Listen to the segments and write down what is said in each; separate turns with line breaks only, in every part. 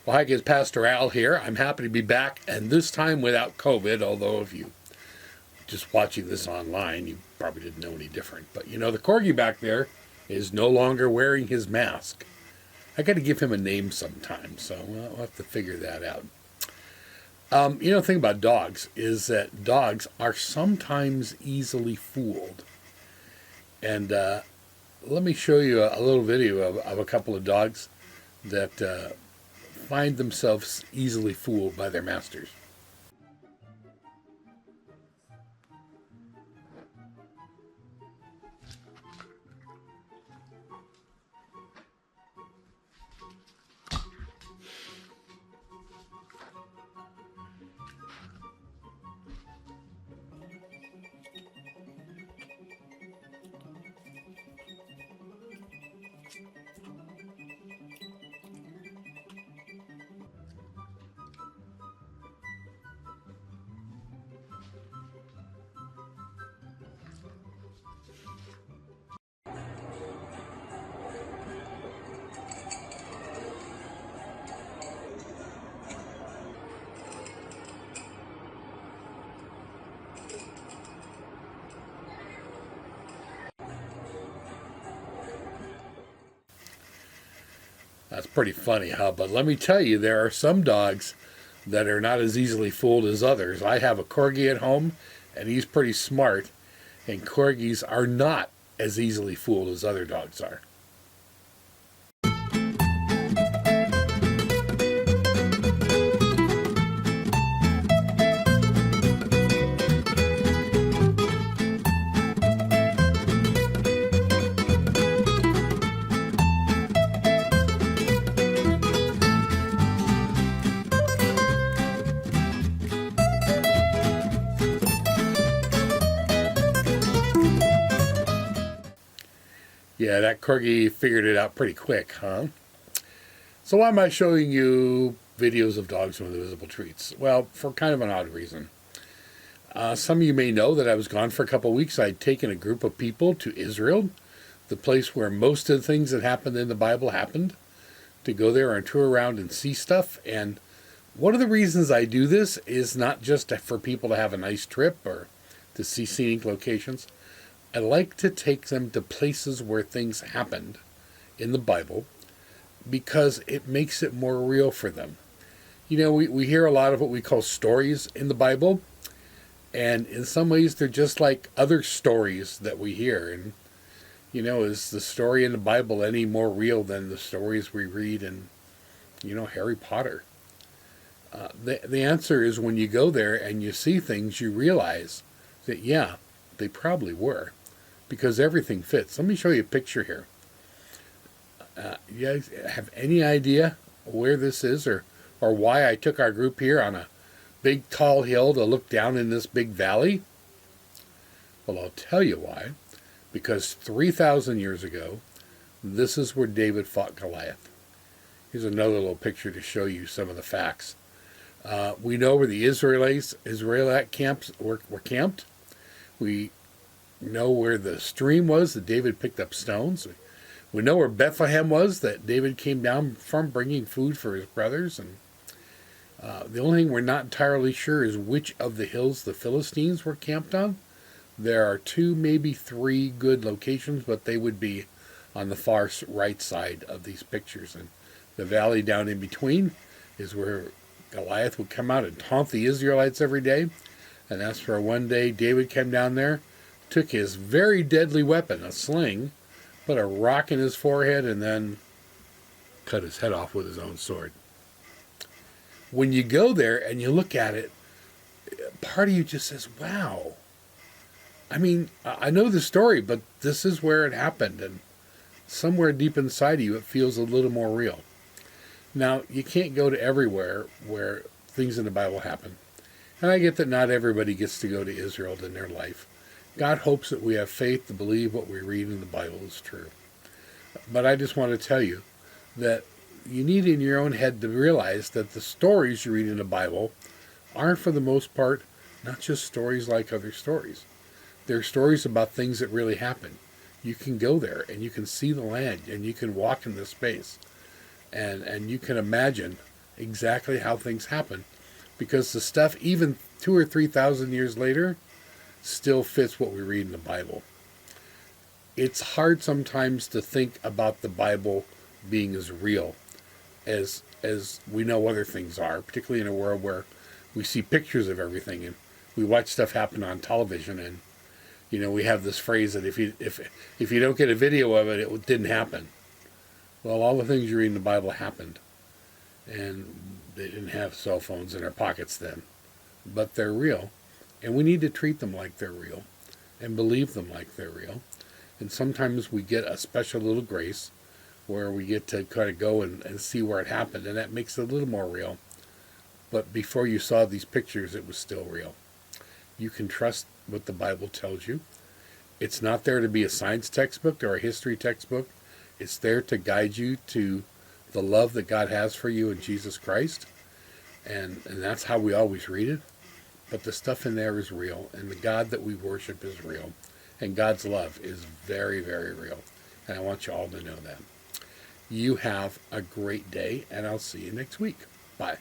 Well, hi, it's Pastor Al here. I'm happy to be back, and this time without COVID, although if you just watching this online, you probably didn't know any different. But you know, the corgi back there is no longer wearing his mask. I got to give him a name sometime, so we'll have to figure that out. The thing about dogs is that dogs are sometimes easily fooled. And let me show you a little video of a couple of dogs that find themselves easily fooled by their masters. That's pretty funny, huh? But let me tell you, there are some dogs that are not as easily fooled as others. I have a corgi at home, and he's pretty smart, and corgis are not as easily fooled as other dogs are. Yeah, that corgi figured it out pretty quick, huh? So why am I showing you videos of dogs with invisible treats? Well, for kind of an odd reason. Some of you may know that I was gone for a couple of weeks. I'd taken a group of people to Israel, the place where most of the things that happened in the Bible happened, to go there and tour around and see stuff. And one of the reasons I do this is not just for people to have a nice trip or to see scenic locations. I like to take them to places where things happened in the Bible because it makes it more real for them. You know, we hear a lot of what we call stories in the Bible, and in some ways they're just like other stories that we hear. And, you know, is the story in the Bible any more real than the stories we read in, Harry Potter? The answer is when you go there and you see things, you realize that, yeah, they probably were. Because everything fits. Let me show you a picture here. You guys have any idea where this is or why I took our group here on a big tall hill to look down in this big valley? Well, I'll tell you why. Because 3,000 years ago, this is where David fought Goliath. Here's another little picture to show you some of the facts. We know where the Israelite camps were camped. We know where the stream was that David picked up stones. We know where Bethlehem was that David came down from bringing food for his brothers. And the only thing we're not entirely sure is which of the hills the Philistines were camped on. There are 2, maybe 3 good locations, but they would be on the far right side of these pictures. And the valley down in between is where Goliath would come out and taunt the Israelites every day. And that's where one day David came down there, took his very deadly weapon, a sling, put a rock in his forehead, and then cut his head off with his own sword. When you go there and you look at it, part of you just says, wow. I mean, I know the story, but this is where it happened, and somewhere deep inside of you it feels a little more real. Now, you can't go to everywhere where things in the Bible happen. And I get that not everybody gets to go to Israel in their life. God hopes that we have faith to believe what we read in the Bible is true. But I just want to tell you that you need in your own head to realize that the stories you read in the Bible are, for the most part, not just stories like other stories. They're stories about things that really happen. You can go there and you can see the land and you can walk in the space and you can imagine exactly how things happen, because the stuff, even 2,000 or 3,000 years later, still fits what we read in the Bible. It's hard sometimes to think about the Bible being as real as we know other things are, particularly in a world where we see pictures of everything and we watch stuff happen on television, and we have this phrase that if you don't get a video of it, it didn't happen. Well, all the things you read in the Bible happened, and they didn't have cell phones in their pockets then, but they're real, and we need to treat them like they're real and believe them like they're real. And sometimes we get a special little grace where we get to kind of go and see where it happened, and that makes it a little more real. But before you saw these pictures, it was still real. You can trust what the Bible tells you. It's not there to be a science textbook or a history textbook. It's there to guide you to the love that God has for you in Jesus Christ. And that's how we always read it. But the stuff in there is real, and the God that we worship is real. And God's love is very, very real. And I want you all to know that. You have a great day, and I'll see you next week. Bye.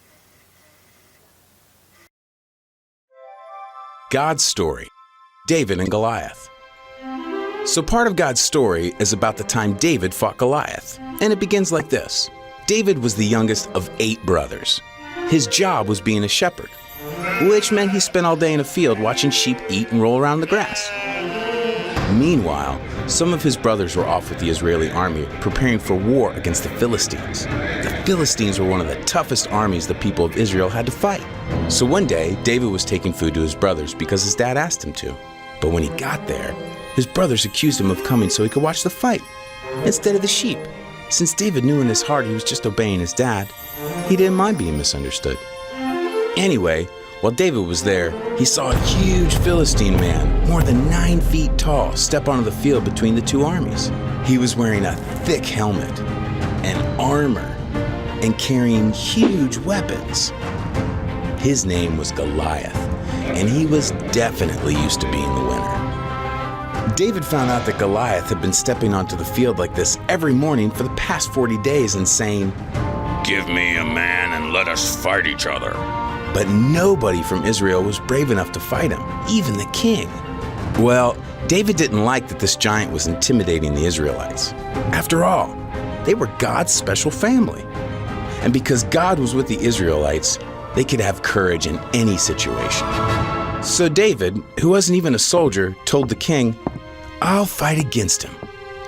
God's story, David and Goliath. So part of God's story is about the time David fought Goliath. And it begins like this. David was the youngest of 8 brothers. His job was being a shepherd, which meant he spent all day in a field watching sheep eat and roll around the grass. Meanwhile, some of his brothers were off with the Israeli army preparing for war against the Philistines. The Philistines were one of the toughest armies the people of Israel had to fight. So one day, David was taking food to his brothers because his dad asked him to. But when he got there, his brothers accused him of coming so he could watch the fight instead of the sheep. Since David knew in his heart he was just obeying his dad, he didn't mind being misunderstood. Anyway, while David was there, he saw a huge Philistine man, more than 9 feet tall, step onto the field between the 2 armies. He was wearing a thick helmet and armor and carrying huge weapons. His name was Goliath, and he was definitely used to being the winner. David found out that Goliath had been stepping onto the field like this every morning for the past 40 days and saying, "Give me a man and let us fight each other." But nobody from Israel was brave enough to fight him, even the king. Well, David didn't like that this giant was intimidating the Israelites. After all, they were God's special family. And because God was with the Israelites, they could have courage in any situation. So David, who wasn't even a soldier, told the king, "I'll fight against him."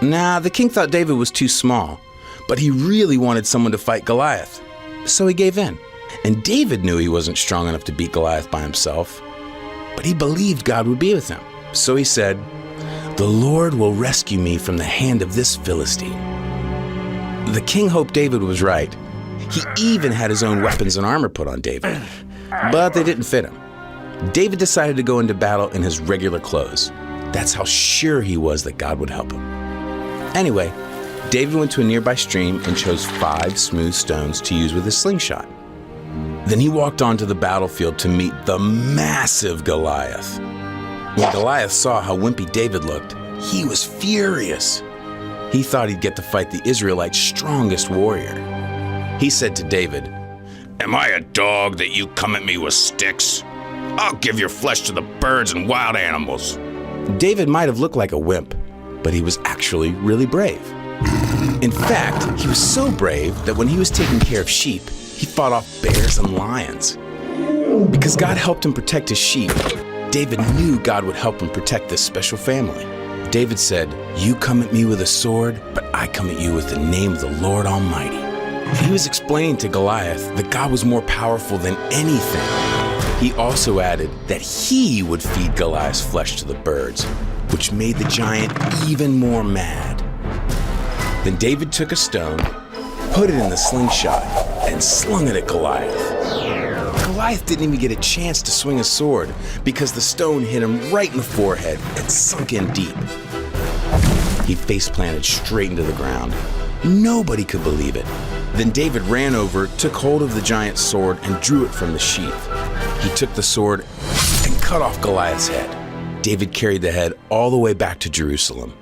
Now, the king thought David was too small, but he really wanted someone to fight Goliath. So he gave in. And David knew he wasn't strong enough to beat Goliath by himself, but he believed God would be with him. So he said, "The Lord will rescue me from the hand of this Philistine." The king hoped David was right. He even had his own weapons and armor put on David, but they didn't fit him. David decided to go into battle in his regular clothes. That's how sure he was that God would help him. Anyway, David went to a nearby stream and chose 5 smooth stones to use with his slingshot. Then he walked onto the battlefield to meet the massive Goliath. When Goliath saw how wimpy David looked, he was furious. He thought he'd get to fight the Israelites' strongest warrior. He said to David, "Am I a dog that you come at me with sticks? I'll give your flesh to the birds and wild animals." David might have looked like a wimp, but he was actually really brave. In fact, he was so brave that when he was taking care of sheep, he fought off bears and lions. Because God helped him protect his sheep, David knew God would help him protect this special family. David said, "You come at me with a sword, but I come at you with the name of the Lord Almighty." He was explaining to Goliath that God was more powerful than anything. He also added that he would feed Goliath's flesh to the birds, which made the giant even more mad. Then David took a stone, put it in the slingshot, and slung it at Goliath. Goliath didn't even get a chance to swing a sword because the stone hit him right in the forehead and sunk in deep. He face-planted straight into the ground. Nobody could believe it. Then David ran over, took hold of the giant's sword, and drew it from the sheath. He took the sword and cut off Goliath's head. David carried the head all the way back to Jerusalem.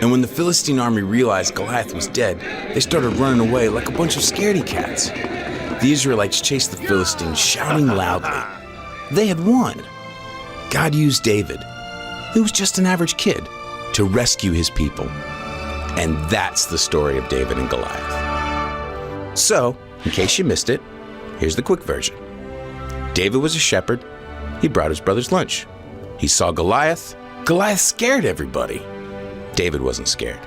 And when the Philistine army realized Goliath was dead, they started running away like a bunch of scaredy cats. The Israelites chased the Philistines, shouting loudly. They had won. God used David, who was just an average kid, to rescue his people. And that's the story of David and Goliath. So, in case you missed it, here's the quick version. David was a shepherd. He brought his brothers lunch. He saw Goliath. Goliath scared everybody. David wasn't scared.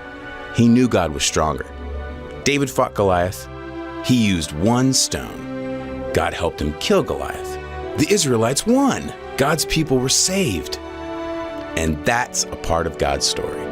He knew God was stronger. David fought Goliath. He used one stone. God helped him kill Goliath. The Israelites won. God's people were saved. And that's a part of God's story.